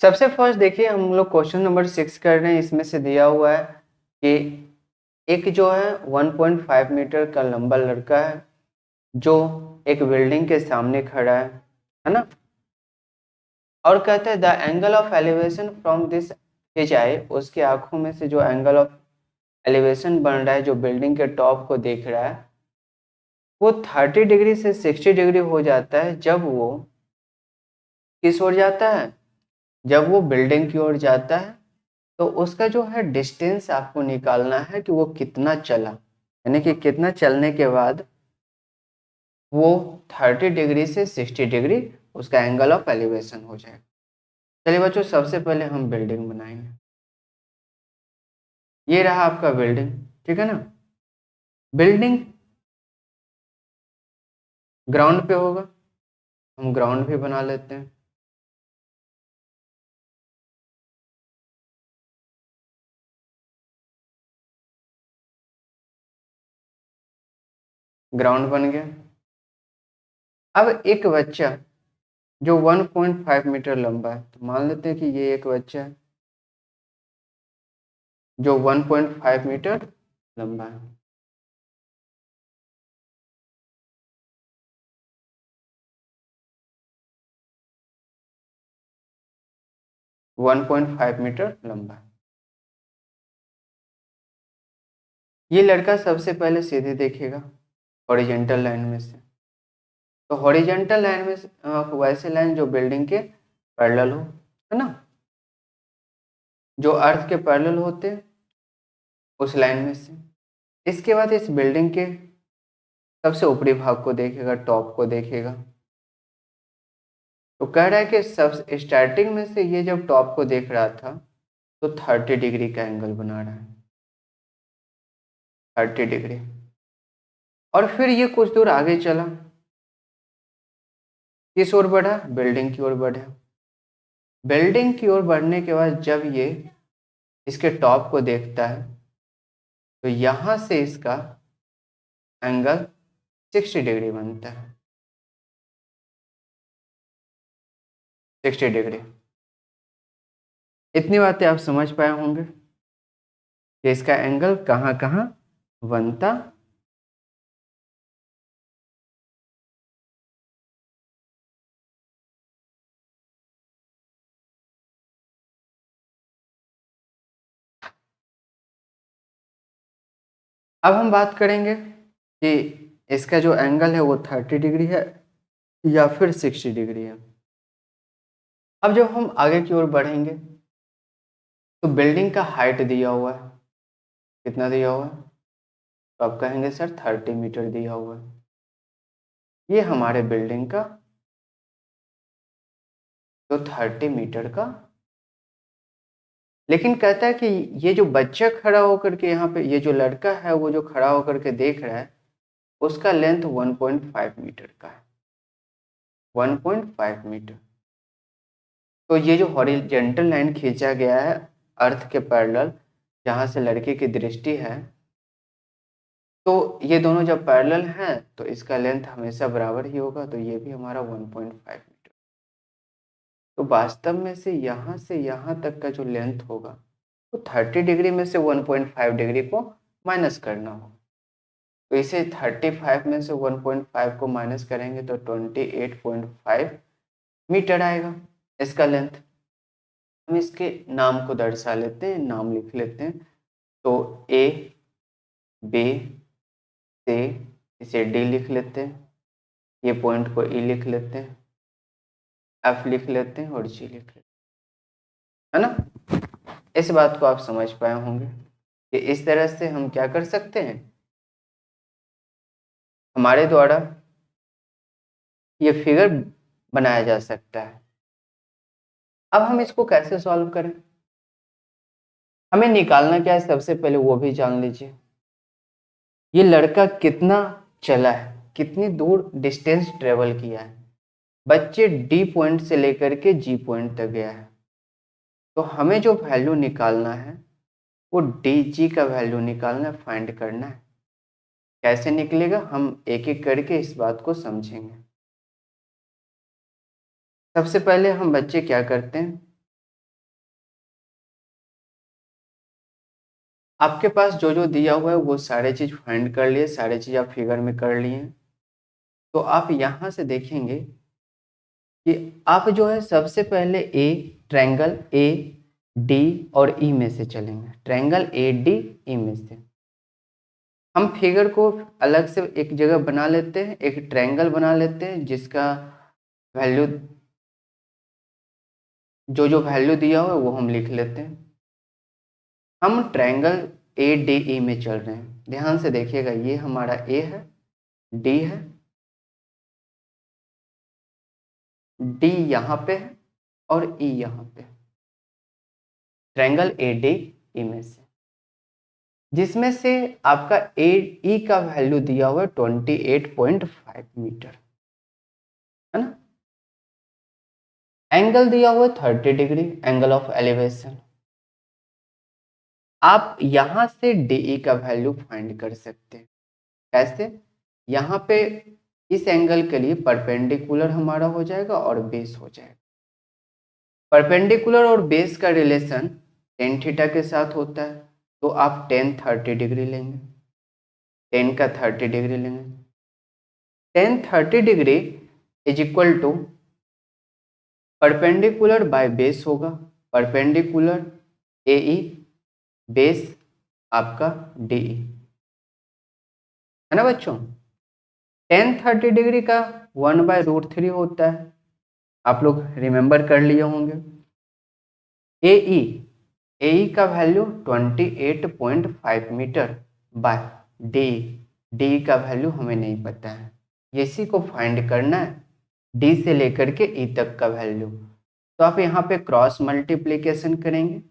सबसे फर्स्ट देखिए हम लोग क्वेश्चन नंबर 6 कर रहे हैं। इसमें से दिया हुआ है कि एक जो है 1.5 मीटर का लंबा लड़का है जो एक बिल्डिंग के सामने खड़ा है ना। और कहते हैं the angle of elevation from this his eye, उसकी आंखों में से जो एंगल ऑफ एलिवेशन बन रहा है, जो बिल्डिंग के टॉप को देख रहा है, वो 30 डिग्री से 60 डिग्री हो जाता है जब वो किस ओर जाता है, जब वो बिल्डिंग की ओर जाता है। तो उसका जो है डिस्टेंस आपको निकालना है कि वो कितना चला, यानी कि कितना चलने के बाद वो 30 डिग्री से 60 डिग्री उसका एंगल ऑफ एलिवेशन हो जाएगा। चलिए बच्चों, सबसे पहले हम बिल्डिंग बनाएंगे। ये रहा आपका बिल्डिंग, ठीक है ना। बिल्डिंग ग्राउंड पे होगा, हम ग्राउंड भी बना लेते हैं। ग्राउंड बन गया। अब एक बच्चा जो 1.5 मीटर लंबा है, तो मान लेते हैं कि ये एक बच्चा है जो 1.5 मीटर लंबा है। 1.5 मीटर लंबा है। ये लड़का सबसे पहले सीधे देखेगा हॉरिजॉन्टल लाइन में से। तो हॉरिजॉन्टल लाइन में वैसे लाइन जो बिल्डिंग के पैरेलल हो, है ना, जो अर्थ के पैरेलल होते हैं उस लाइन में से। इसके बाद इस बिल्डिंग के सबसे ऊपरी भाग को देखेगा, टॉप को देखेगा। तो कह रहा है कि सब स्टार्टिंग में से ये जब टॉप को देख रहा था तो 30 डिग्री का एंगल बना रहा है, 30 डिग्री। और फिर ये कुछ दूर आगे चला, किस ओर बढ़ा, बिल्डिंग की ओर बढ़ा। बिल्डिंग की ओर बढ़ने के बाद जब ये इसके टॉप को देखता है तो यहां से इसका एंगल 60 डिग्री बनता है, 60 डिग्री। इतनी बातें आप समझ पाए होंगे कि इसका एंगल कहाँ कहाँ बनता। अब हम बात करेंगे कि इसका जो एंगल है वो 30 डिग्री है या फिर 60 डिग्री है। अब जब हम आगे की ओर बढ़ेंगे तो बिल्डिंग का हाइट दिया हुआ है, कितना दिया हुआ है, तो आप कहेंगे सर 30 मीटर दिया हुआ है। ये हमारे बिल्डिंग का तो 30 मीटर का। लेकिन कहता है कि ये जो बच्चा खड़ा होकर के यहाँ पे, ये जो लड़का है वो जो खड़ा होकर के देख रहा है, उसका लेंथ 1.5 मीटर का है, 1.5 मीटर। तो ये जो हॉरिजॉन्टल लाइन खींचा गया है अर्थ के पैरेलल, जहाँ से लड़के की दृष्टि है, तो ये दोनों जब पैरेलल हैं तो इसका लेंथ हमेशा बराबर ही होगा, तो ये भी हमारा 1.5 मीटर। तो वास्तव में से यहाँ तक का जो लेंथ होगा तो 30 डिग्री में से 1.5 डिग्री को माइनस करना होगा। तो इसे 35 में से 1.5 को माइनस करेंगे तो 28.5 मीटर आएगा इसका लेंथ। हम इसके नाम को दर्शा लेते हैं, नाम लिख लेते हैं। तो ए, बी, सी, इसे डी लिख लेते हैं, ये पॉइंट को ई लिख लेते हैं, एफ लिख लेते हैं और जी लिख लेते हैं, है ना। इस बात को आप समझ पाए होंगे कि इस तरह से हम क्या कर सकते हैं, हमारे द्वारा ये फिगर बनाया जा सकता है। अब हम इसको कैसे सॉल्व करें, हमें निकालना क्या है सबसे पहले वो भी जान लीजिए। ये लड़का कितना चला है, कितनी दूर डिस्टेंस ट्रेवल किया है। बच्चे डी पॉइंट से लेकर के जी पॉइंट तक गया है, तो हमें जो वैल्यू निकालना है वो डी जी का वैल्यू निकालना है, फाइंड करना है। कैसे निकलेगा हम एक एक करके इस बात को समझेंगे। सबसे पहले हम बच्चे क्या करते हैं, आपके पास जो जो दिया हुआ है वो सारे चीज़ फाइंड कर लिए, सारे चीज़ आप फिगर में कर लिए हैं। तो आप यहाँ से देखेंगे कि आप जो है सबसे पहले ट्रायंगल ए डी और ई में से चलेंगे। ट्रायंगल ए डी ई में से हम फिगर को अलग से एक जगह बना लेते हैं, एक ट्रायंगल बना लेते हैं जिसका वैल्यू जो जो वैल्यू दिया हुआ है वो हम लिख लेते हैं। हम ट्रायंगल ए डी ई में चल रहे हैं। ध्यान से देखिएगा, ये हमारा ए है, डी है, डी यहाँ पे है और ई यहाँ पे। ट्रायंगल ए डी ई में से, जिसमें से आपका ए ई का वैल्यू दिया हुआ है 28.5 मीटर, है ना। एंगल दिया हुआ है 30 डिग्री, एंगल ऑफ एलिवेशन। आप यहां से डीई का वैल्यू फाइंड कर सकते हैं। कैसे? यहाँ पे इस एंगल के लिए परपेंडिकुलर हमारा हो जाएगा और बेस हो जाएगा। परपेंडिकुलर और बेस का रिलेशन टेन थीटा के साथ होता है, तो आप टेन 30 डिग्री लेंगे, टेन का 30 डिग्री लेंगे। Tan 30 degree is equal to perpendicular by base होगा, परपेंडिकुलर ए ई बेस आपका डी ई, है ना बच्चों। टेन 30 डिग्री का 1/√3 होता है, आप लोग रिमेंबर कर लिए होंगे। ए ई का वैल्यू 28.5 मीटर बाय डी का वैल्यू हमें नहीं पता है, इसी को फाइंड करना है, डी से लेकर के ई तक का वैल्यू। तो आप यहाँ पे क्रॉस मल्टीप्लिकेशन करेंगे।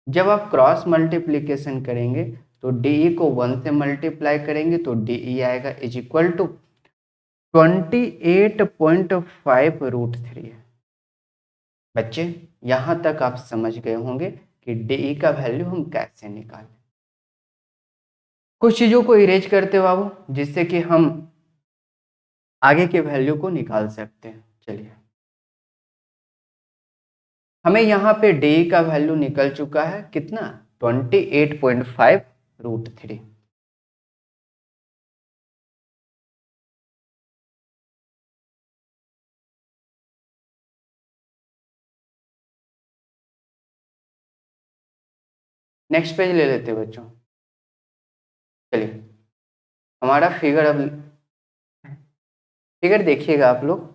जब आप क्रॉस मल्टीप्लिकेशन करेंगे तो डी को 1 से मल्टीप्लाई करेंगे तो डी आएगा इज इक्वल टू 28.5√3। बच्चे यहाँ तक आप समझ गए होंगे कि डी का वैल्यू हम कैसे निकालें। कुछ चीज़ों को इरेज करते बाबू, जिससे कि हम आगे के वैल्यू को निकाल सकते हैं। चलिए, हमें यहाँ पे डी का वैल्यू निकल चुका है कितना, 28.5√3। नेक्स्ट पेज ले लेते हैं बच्चों। चलिए, हमारा फिगर देखिएगा आप लोग।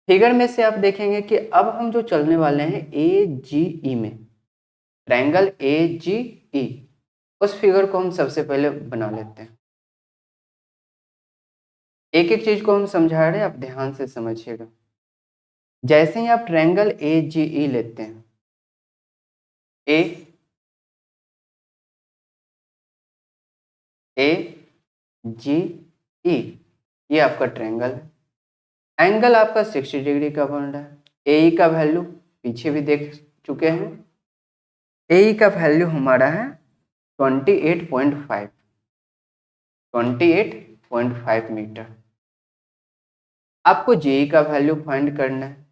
फिगर में से आप देखेंगे कि अब हम जो चलने वाले हैं ए जी ई में, ट्रायंगल ए जी ई, उस फिगर को हम सबसे पहले बना लेते हैं। एक एक चीज को हम समझा रहे हैं, आप ध्यान से समझिएगा। जैसे ही आप ट्रायंगल ए जी ई लेते हैं, ए जी ई, ये आपका ट्रायंगल है। एंगल आपका 60 डिग्री का बन रहा है। ए का वैल्यू पीछे भी देख चुके हैं, ए का वैल्यू हमारा है 28.5 मीटर। आपको जेई का वैल्यू फाइंड करना है,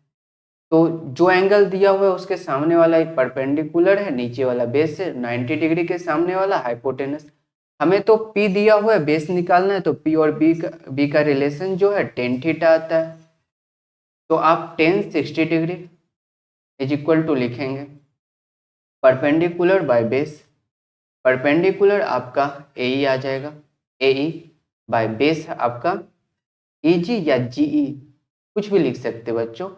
तो जो एंगल दिया हुआ है उसके सामने वाला एक परपेंडिकुलर है, नीचे वाला बेस है, 90 डिग्री के सामने वाला हाइपोटेनस। हमें तो पी दिया हुआ है, बेस निकालना है, तो पी और बी का रिलेशन जो है टेन थीटा आता है। तो आप tan 60 degree is equal to लिखेंगे परपेंडिकुलर बाय बेस। परपेंडिकुलर आपका ए आ जाएगा, ए बाय बेस आपका ई जी या जी ई, कुछ भी लिख सकते बच्चों।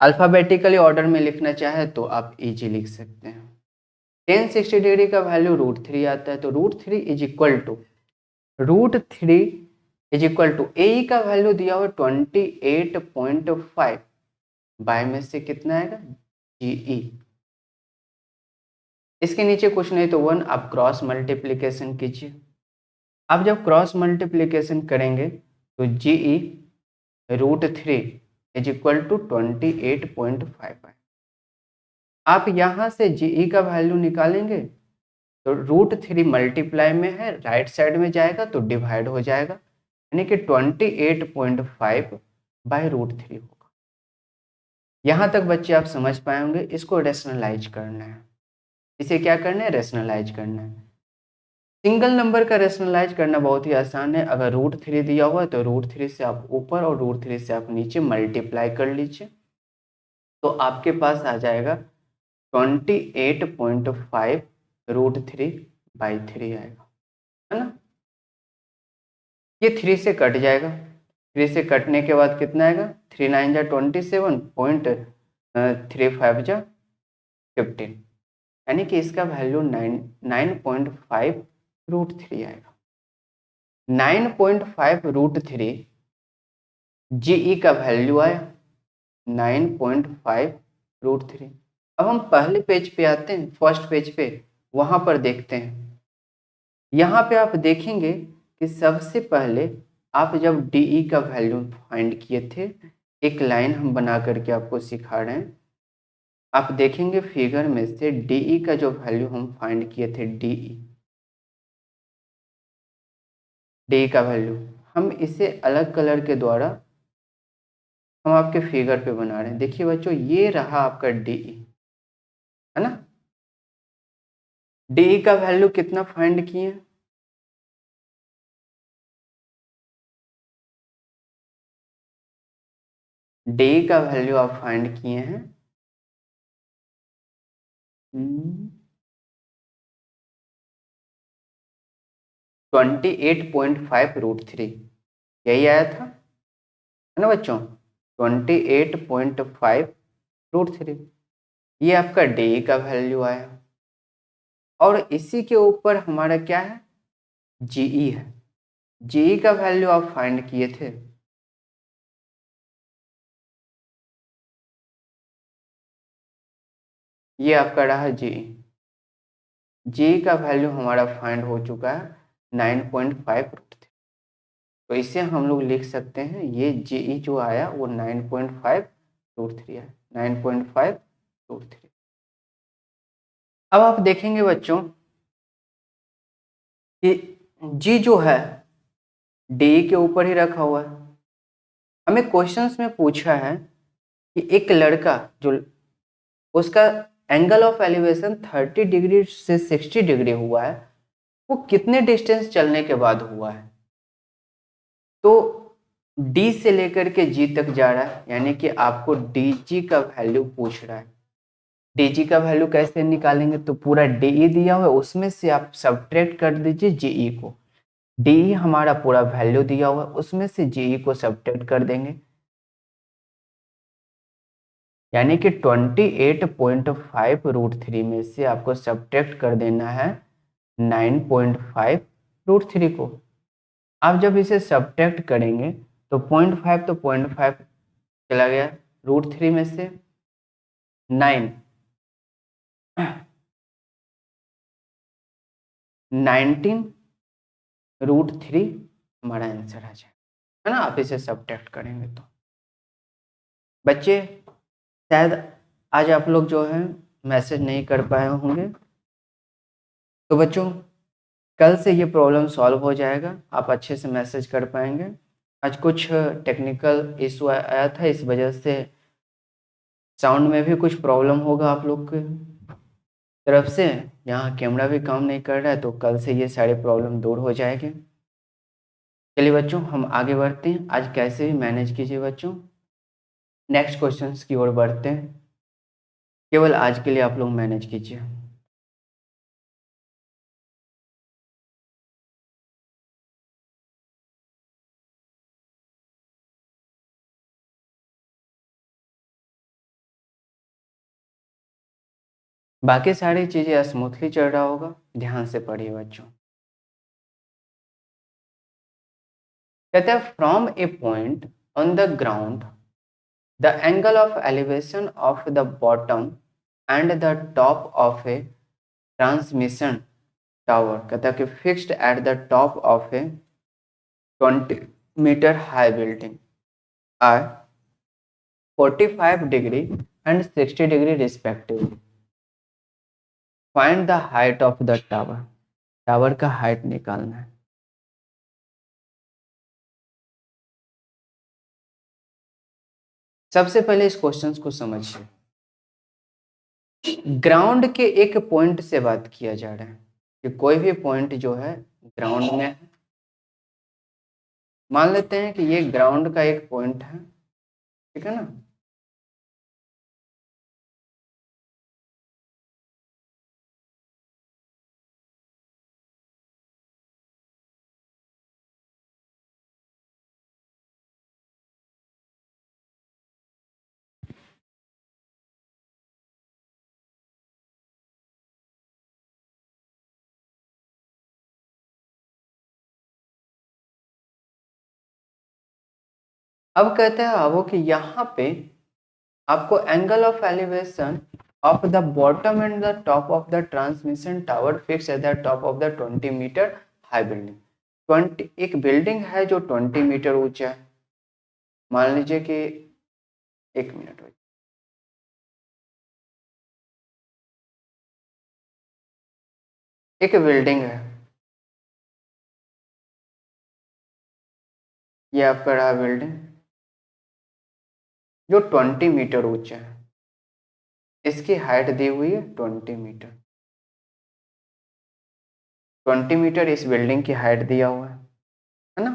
अल्फाबेटिकली ऑर्डर में लिखना चाहे तो आप ई जी लिख सकते हैं। टेन 60 डिग्री का वैल्यू √3 आता है, तो √3 इज इक्वल टू ए का वैल्यू दिया हुआ 28.5 बाय में से कितना आएगा, जीई। इसके नीचे कुछ नहीं तो 1, आप क्रॉस मल्टीप्लिकेशन कीजिए। आप जब क्रॉस मल्टीप्लिकेशन करेंगे तो जीई √3 इज इक्वल टू 28.5 आए। आप यहाँ से जीई का वैल्यू निकालेंगे तो √3 मल्टीप्लाई में है, राइट साइड में जाएगा तो डिवाइड हो जाएगा, यानी कि 28.5 बाय √3 होगा। यहाँ तक बच्चे आप समझ पाए होंगे। इसको रेशनलाइज करना है। इसे क्या करना है, रेशनलाइज करना है। सिंगल नंबर का रेशनलाइज करना बहुत ही आसान है। अगर √3 दिया हुआ है तो √3 से आप ऊपर और √3 से आप नीचे मल्टीप्लाई कर लीजिए, तो आपके पास आ जाएगा 28.5 √3/3 आएगा, है ना। ये 3 से कट जाएगा, 3 से कटने के बाद कितना आएगा, 3 9 जा 27, 0.35 जा 15, यानी कि इसका वैल्यू 9.5 √3 आएगा। 9.5 √3 जीई का वैल्यू आया 9.5 √3। अब हम पहले पेज पे आते हैं, फर्स्ट पेज पे, वहां पर देखते हैं। यहाँ पे आप देखेंगे कि सबसे पहले आप जब डीई का वैल्यू फाइंड किए थे, एक लाइन हम बना करके आपको सिखा रहे हैं। आप देखेंगे फिगर में से डीई का जो वैल्यू हम फाइंड किए थे, डीई का वैल्यू, हम इसे अलग कलर के द्वारा हम आपके फिगर पे बना रहे हैं। देखिए बच्चों, ये रहा आपका डीई, है ना। डीई का वैल्यू कितना फाइंड किए, डीई का वैल्यू आप फाइंड किए हैं 28.5 √3, यही आया था, है ना बच्चों। 28.5 √3, ये आपका डी का वैल्यू आया। और इसी के ऊपर हमारा क्या है, जीई है। जीई का वैल्यू आप फाइंड किए थे, ये आपका रहा जीई। जीई का वैल्यू हमारा फाइंड हो चुका है 9.5 √3। तो इसे हम लोग लिख सकते हैं, ये जीई जो आया वो 9.5 √3 है, 9.5 √3। अब आप देखेंगे बच्चों कि जी जो है डी के ऊपर ही रखा हुआ है। हमें क्वेश्चंस में पूछा है कि एक लड़का जो उसका एंगल ऑफ एलिवेशन 30 डिग्री से 60 डिग्री हुआ है, वो कितने डिस्टेंस चलने के बाद हुआ है। तो डी से लेकर के जी तक जा रहा है, यानी कि आपको डी जी का वैल्यू पूछ रहा है। डी जी का वैल्यू कैसे निकालेंगे, तो पूरा डी दिया हुआ है, उसमें से आप सब्ट्रैक्ट कर दीजिए जीई को। डी हमारा पूरा वैल्यू दिया हुआ है, उसमें से जीई को सब्ट्रैक्ट कर देंगे, यानी कि 28.5 √3 में से आपको सब्ट्रैक्ट कर देना है 9.5 √3 को। आप जब इसे सब्ट्रैक्ट करेंगे तो 0.5 तो 0.5 चला गया, √3 में से 9, 19 √3 हमारा आंसर आ जाए, है ना। आप इसे सब्ट्रैक्ट करेंगे तो बच्चे शायद आज आप लोग जो है मैसेज नहीं कर पाए होंगे, तो बच्चों कल से ये प्रॉब्लम सॉल्व हो जाएगा, आप अच्छे से मैसेज कर पाएंगे। आज कुछ टेक्निकल इशू आया था, इस वजह से साउंड में भी कुछ प्रॉब्लम होगा आप लोग के तरफ से। यहाँ कैमरा भी काम नहीं कर रहा है, तो कल से ये सारे प्रॉब्लम दूर हो जाएंगे। चलिए बच्चों हम आगे बढ़ते हैं, आज कैसे भी मैनेज कीजिए बच्चों। नेक्स्ट क्वेश्चंस की ओर बढ़ते हैं, केवल आज के लिए आप लोग मैनेज कीजिए। बाकी सारी चीज़ें स्मूथली चल रहा होगा, ध्यान से पढ़िए बच्चों। कहते हैं from a point on the ground the angle of elevation of the bottom and the top of a transmission tower, कहता है कि fixed at the top of a 20-meter high building are 45 degree and 60 degree respectively. Find the height of the tower, tower का height निकालना है। सबसे पहले इस question को समझिए। ग्राउंड के एक पॉइंट से बात किया जा रहा है कि कोई भी पॉइंट जो है ग्राउंड में है। मान लेते हैं कि ये ग्राउंड का एक पॉइंट है, ठीक है ना। अब कहते हैं वो कि यहाँ पे आपको angle of elevation of the bottom and the top of the transmission tower fix at the top of the 20 meter high building. 20 एक बिल्डिंग है जो 20 मीटर ऊंचा है। मान लीजिए कि 1 मिनट हो, एक बिल्डिंग है, ये आपका रहा बिल्डिंग जो 20 मीटर ऊंचा है। इसकी हाइट दी हुई है 20 मीटर। 20 मीटर इस बिल्डिंग की हाइट दिया हुआ है ना।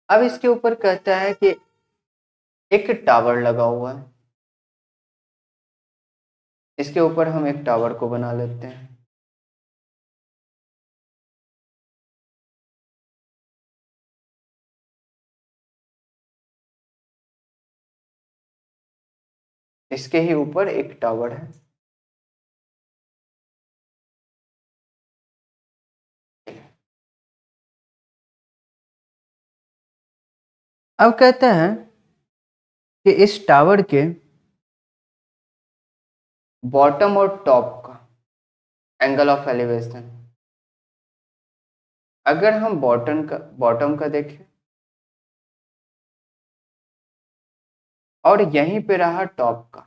अब इसके ऊपर कहता है कि एक टावर लगा हुआ है। इसके ऊपर हम एक टावर को बना लेते हैं। इसके ही ऊपर एक टावर है। अब कहते हैं कि इस टावर के बॉटम और टॉप का एंगल ऑफ एलिवेशन, अगर हम बॉटम का देखें और यहीं पे रहा टॉप का,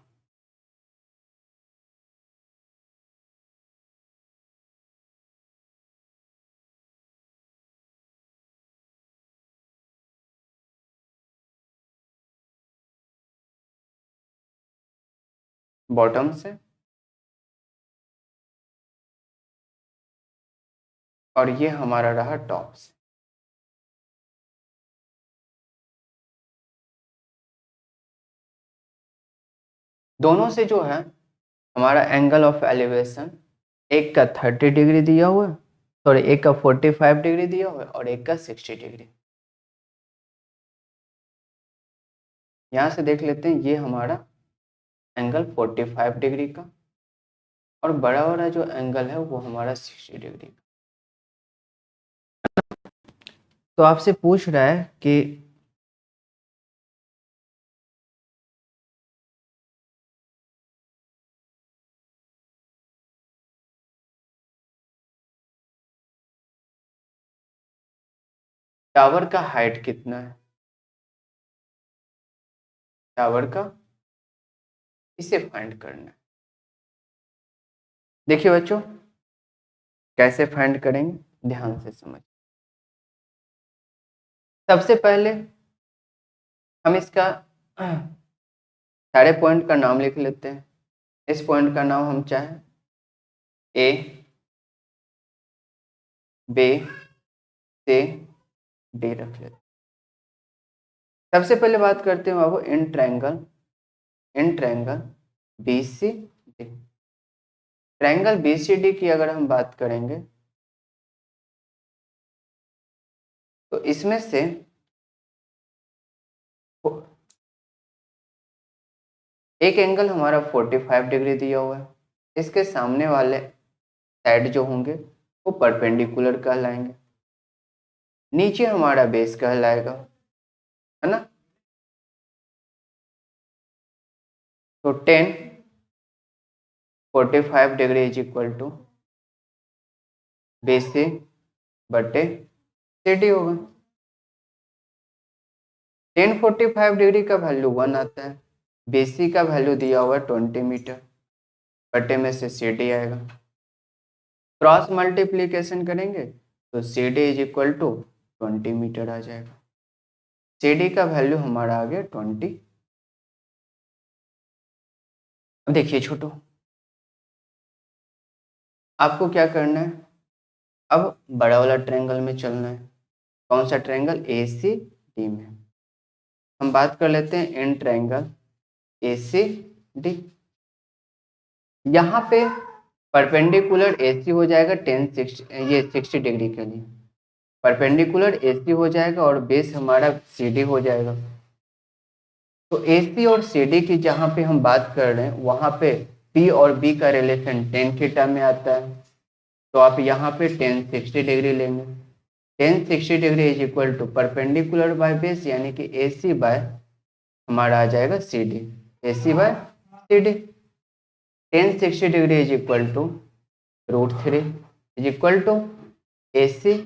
बॉटम से और ये हमारा रहा टॉप से। दोनों से जो है हमारा एंगल ऑफ एलिवेशन, एक का 30 डिग्री दिया हुआ है, सॉरी एक का 45 डिग्री दिया हुआ है और एक का 60 डिग्री। यहाँ से देख लेते हैं, ये हमारा एंगल 45 डिग्री का और बड़ा वाला जो एंगल है वो हमारा 60 डिग्री का। तो आपसे पूछ रहा है कि टावर का हाइट कितना है, टावर का, इसे फाइंड करना है। देखिए बच्चों, कैसे फाइंड करेंगे, ध्यान से समझ। सबसे पहले हम इसका सारे पॉइंट का नाम लिख लेते हैं। इस पॉइंट का नाम हम चाहें ए, बी, सी, डी रख लेते हैं। सबसे पहले बात करते हैं बाबू in triangle B C D. Triangle B C D की अगर हम बात करेंगे तो इसमें से एक एंगल हमारा 45 डिग्री दिया हुआ है। इसके सामने वाले साइड जो होंगे वो परपेंडिकुलर कहलाएंगे। नीचे हमारा बेस कहलाएगा, है ना। तो 45 degree is equal to base C बटे सी डी होगा। 45 डिग्री का वैल्यू 1 आता है। बेसी का वैल्यू दिया हुआ है 20 मीटर, बटे में से सी डी आएगा। क्रॉस मल्टीप्लीकेशन करेंगे तो C D is equal to 20 metre आ जाएगा। CD का वैल्यू हमारा आ गया 20। अब देखिए छोटू, आपको क्या करना है, अब बड़ा वाला ट्रायंगल में चलना है। कौन सा ट्रायंगल? ACD में। हम बात कर लेते हैं इन ट्रायंगल ACD। यहाँ पे परपेंडिकुलर AC हो जाएगा 60 डिग्री के लिए, परपेंडिकुलर AC हो जाएगा और बेस हमारा CD हो जाएगा। तो AC और CD की जहाँ पे हम बात कर रहे हैं वहाँ पे P और B का रिलेशन tan थीटा में आता है, तो आप यहाँ पे tan 60 डिग्री लेंगे। tan 60 degree is equal to perpendicular by base यानी कि AC बाय हमारा आ जाएगा CD, AC by CD। tan 60 degree is equal to √3 is equal to AC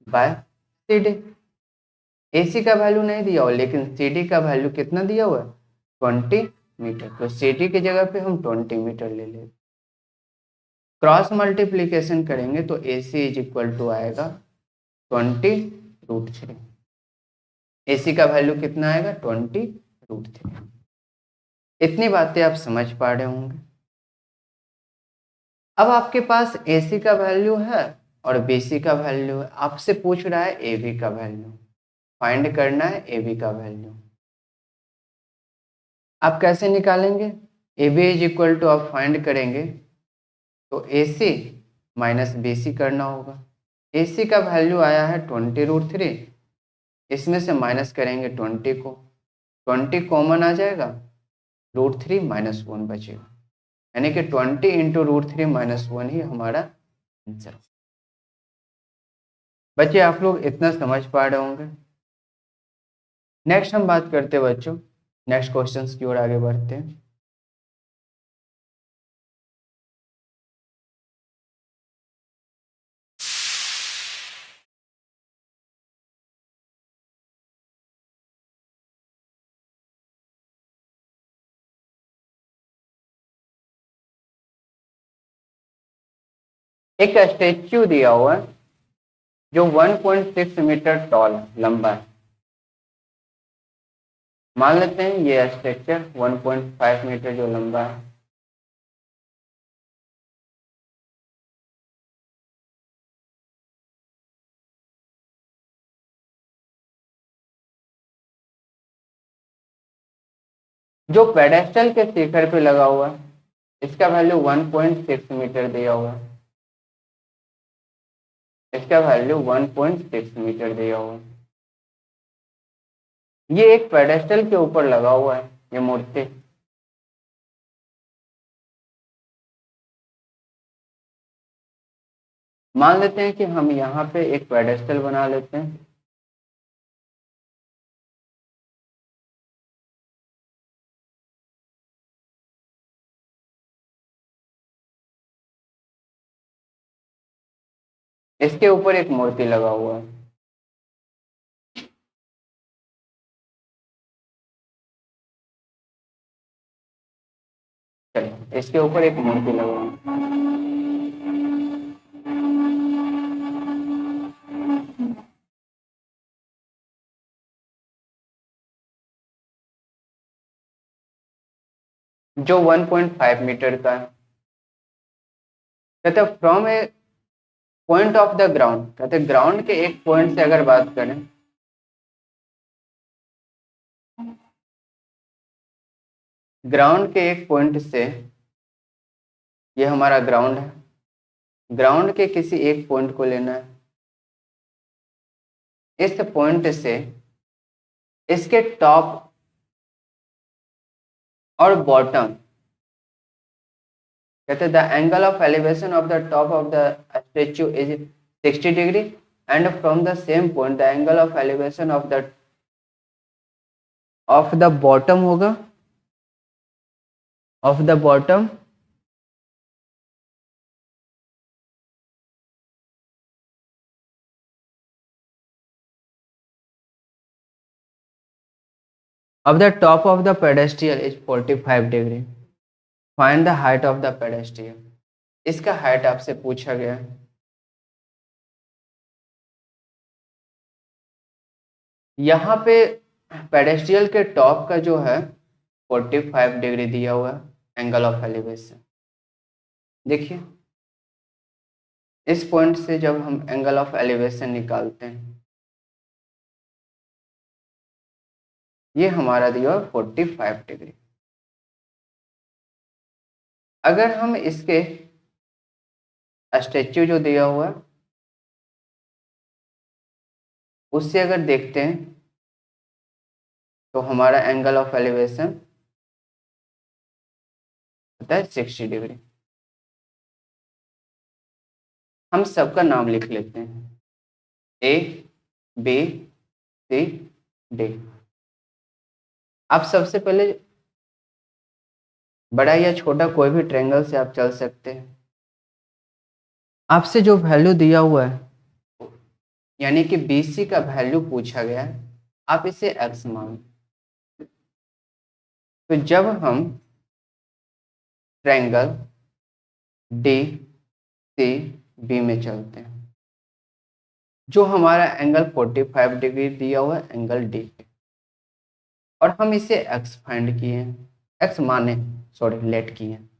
by CD। AC का वैल्यू नहीं दिया हुआ लेकिन CD का वैल्यू कितना दिया हुआ है? 20 मीटर। तो CD की जगह पे हम 20 मीटर ले लेंगे। क्रॉस मल्टीप्लीकेशन करेंगे तो AC इज इक्वल टू आएगा 20√3। AC का वैल्यू कितना आएगा? 20√3। इतनी बातें आप समझ पा रहे होंगे। अब आपके पास AC का वैल्यू है और BC का वैल्यू है, आपसे पूछ रहा है AB का वैल्यू, फाइंड करना है AB का वैल्यू। आप कैसे निकालेंगे? AB इज इक्वल टू आप फाइंड करेंगे तो AC माइनस BC करना होगा। AC का वैल्यू आया है 20√3, इसमें से माइनस करेंगे 20 को, 20 कॉमन आ जाएगा, √3 माइनस 1 बचेगा, यानी कि 20 इंटू √3 माइनस 1 ही हमारा आंसर। बच्चे आप लोग इतना समझ पा रहे होंगे। नेक्स्ट हम बात करते हैं बच्चों, नेक्स्ट क्वेश्चंस की ओर आगे बढ़ते हैं। एक स्टेच्यू दिया हुआ है जो 1.6 मीटर टॉल लंबा है। मान लेते हैं ये स्ट्रक्चर 1.5 मीटर जो लंबा है। जो पेडेस्टल के शिखर पे लगा हुआ है इसका वैल्यू 1.6 मीटर दिया हुआ है, इसका वैल्यू 1.6 मीटर दिया हुआ है। ये एक पेडेस्टल के ऊपर लगा हुआ है ये मूर्ति। मान लेते हैं कि हम यहाँ पे एक पेडेस्टल बना लेते हैं। इसके ऊपर एक मूर्ति लगा हुआ है। चलिए इसके ऊपर एक मूर्ति लगा हुआ है। जो 1.5 मीटर का है। कहते from a point of the ground, कहते ग्राउंड के एक पॉइंट से अगर बात करें, ग्राउंड के एक पॉइंट से, ये हमारा ग्राउंड है, ग्राउंड के किसी एक पॉइंट को लेना है। इस पॉइंट से इसके टॉप और बॉटम, कहते the angle of elevation of the top of the statue is 60 degree and from the same point the angle of elevation of the bottom होगा, of the bottom of the top of the pedestal is 45 degree. Find the height of the pedestrian. इसका height आपसे पूछा गया है। यहाँ पे पेडेस्ट्रियल के top का जो है 45 डिग्री दिया हुआ है एंगल ऑफ एलिवेशन। देखिए इस पॉइंट से जब हम एंगल ऑफ एलिवेशन निकालते हैं, ये हमारा दिया हुआ 45 डिग्री। अगर हम इसके स्टैच्यू जो दिया हुआ है उससे अगर देखते हैं तो हमारा एंगल ऑफ एलिवेशन होता है 60 डिग्री। हम सबका नाम लिख लेते हैं, ए बी सी डी। आप सबसे पहले बड़ा या छोटा कोई भी ट्रायंगल से आप चल सकते हैं। आपसे जो वैल्यू दिया हुआ है यानी कि BC का वैल्यू पूछा गया है, आप इसे x मान। तो जब हम ट्रायंगल DCB में चलते हैं, जो हमारा एंगल 45 डिग्री दिया हुआ है एंगल डी पे, और हम इसे x फाइंड किए हैं, x माने सॉरी लेट किए हैं,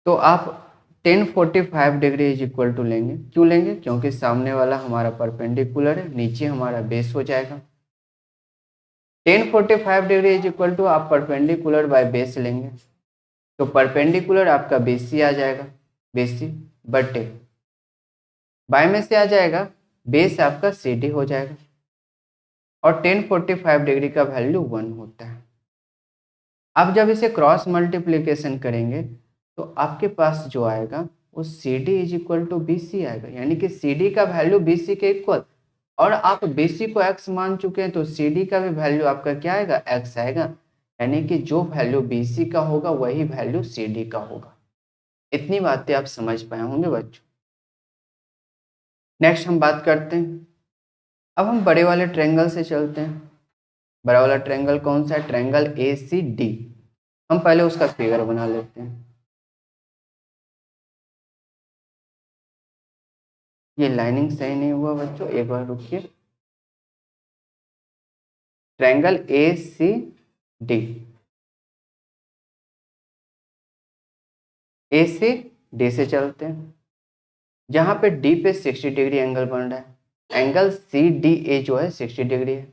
तो आप 1045 डिग्री इज इक्वल टू लेंगे। क्यों लेंगे? क्योंकि सामने वाला हमारा परपेंडिकुलर है, नीचे हमारा बेस हो जाएगा। 1045 डिग्री इज इक्वल टू आप परपेंडिकुलर बाय बेस लेंगे, तो परपेंडिकुलर आपका BC आ जाएगा, BC बटे बाय में से आ जाएगा बेस आपका CD हो जाएगा, और 1045 डिग्री का वैल्यू 1 होता है। अब जब इसे क्रॉस मल्टीप्लीकेशन करेंगे तो आपके पास जो आएगा वो CD is equal to BC आएगा, यानी कि CD का वैल्यू BC के इक्वल, और आप BC को x मान चुके हैं तो CD का भी वैल्यू आपका क्या आएगा? x आएगा, यानी कि जो वैल्यू BC का होगा वही वैल्यू CD का होगा। इतनी बातें आप समझ पाए होंगे बच्चों। नेक्स्ट हम बात करते हैं, अब हम बड़े वाले ट्रायंगल से चलते हैं। बड़ा वाला ट्रायंगल कौन सा है? Triangle ACD। हम पहले उसका फिगर बना लेते हैं। ये लाइनिंग सही नहीं हुआ बच्चों, एक बार रुकिए। ट्रायंगल ACD, A से D से चलते हैं, जहां पे D पे 60 डिग्री एंगल बन रहा है। एंगल CDA जो है 60 डिग्री है।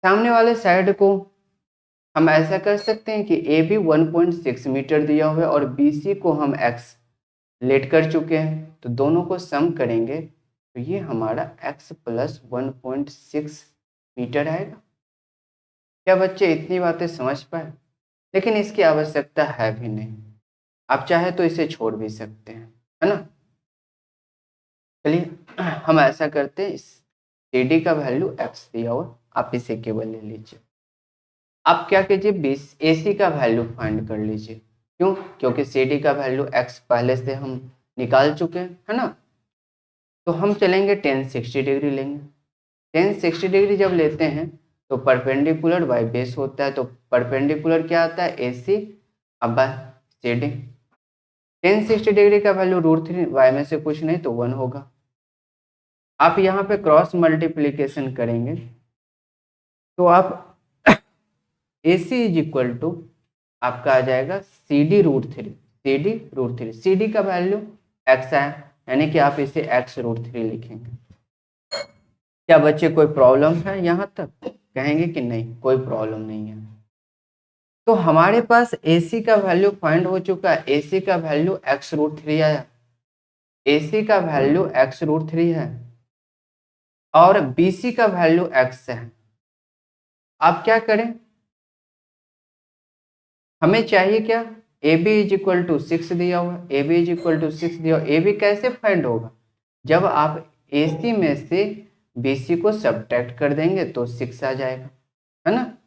सामने वाले साइड को हम ऐसा कर सकते हैं कि AB 1.6 मीटर दिया हुआ है और BC को हम x लेट कर चुके हैं, तो दोनों को सम करेंगे तो ये हमारा x प्लस 1.6 मीटर आएगा। क्या बच्चे इतनी बातें समझ पाए? लेकिन इसकी आवश्यकता है भी नहीं, आप चाहे तो इसे छोड़ भी सकते हैं, है ना। चलिए हम ऐसा करते हैं, इस CD का वैल्यू x दिया हुआ, आप इसे केवल ले लीजिए। आप क्या कीजिए, AC का वैल्यू फाइंड कर लीजिए। क्यों? क्योंकि CD का वैल्यू x पहले से हम निकाल चुके हैं, है ना। तो हम चलेंगे 1060 डिग्री लेंगे। 1060 डिग्री जब लेते हैं तो परपेंडिकुलर बाय बेस होता है, तो परपेंडिकुलर क्या आता है? AC अब बाय CD। 1060 डिग्री का वैल्यू √3, y में से कुछ नहीं तो 1 होगा। आप यहाँ पे क्रॉस मल्टीप्लीकेशन करेंगे तो आप AC इज इक्वल टू आपका आ जाएगा CD√3। CD का वैल्यू x है, यानी कि आप इसे x√3 लिखेंगे। क्या बच्चे कोई प्रॉब्लम है? यहाँ तक कहेंगे कि नहीं, कोई प्रॉब्लम नहीं है। तो हमारे पास AC का वैल्यू फाइंड हो चुका है। AC का वैल्यू x√3 आया, AC का वैल्यू x√3 है और BC का वैल्यू x है। आप क्या करें, हमें चाहिए क्या? AB इज इक्वल टू 6 दिया हुआ, AB इज इक्वल टू 6 दिया हुआ। AB कैसे फाइंड होगा? जब आप AC में से BC को सब्ट्रैक्ट कर देंगे तो 6 आ जाएगा, है ना।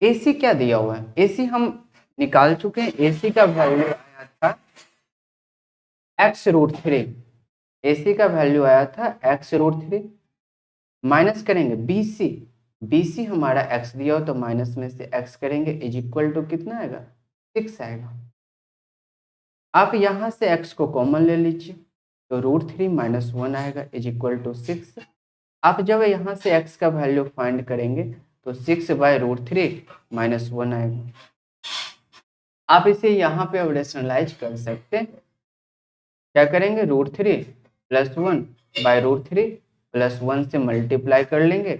AC क्या दिया हुआ है? AC हम निकाल चुके हैं, AC का वैल्यू आया था x√3। AC का वैल्यू आया था x√3, माइनस करेंगे BC हमारा x दिया हो तो माइनस में से x करेंगे, इज इक्वल टू कितना आएगा? 6 आएगा। आप यहां से x को कॉमन ले लीजिए तो √3 - 1 आएगा, इज इक्वल टू 6। आप जब यहाँ से x का वैल्यू फाइंड करेंगे तो 6/√3 - 1 आएगा। आप इसे यहाँ पे अब रेशनलाइज कर सकते हैं। क्या करेंगे, √3 + 1/√3 + 1 से मल्टीप्लाई कर लेंगे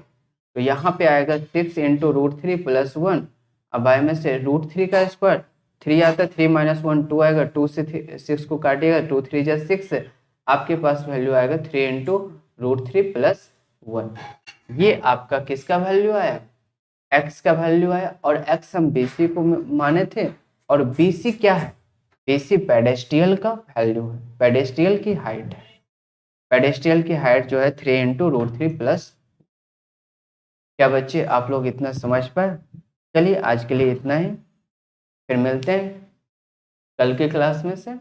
तो यहाँ पे आएगा 6 × √3 + 1। अब बाय में से √3 का स्क्वायर 3 आता है, 3 - 1 2 आएगा, 2 से 6 को काटिएगा, 2 3 जा 6, आपके पास वैल्यू आएगा 3 × √3 + 1। ये आपका किसका वैल्यू आया, x का वैल्यू आया। और x हम BC को माने थे, और BC क्या है, BC पेडेस्टियल का वैल्यू है, पेडेस्टियल की हाइट है। पेडेस्टियल की हाइट जो है 3 × √3 +। क्या बच्चे आप लोग इतना समझ पाए? चलिए आज के लिए इतना ही, फिर मिलते हैं कल के क्लास में से।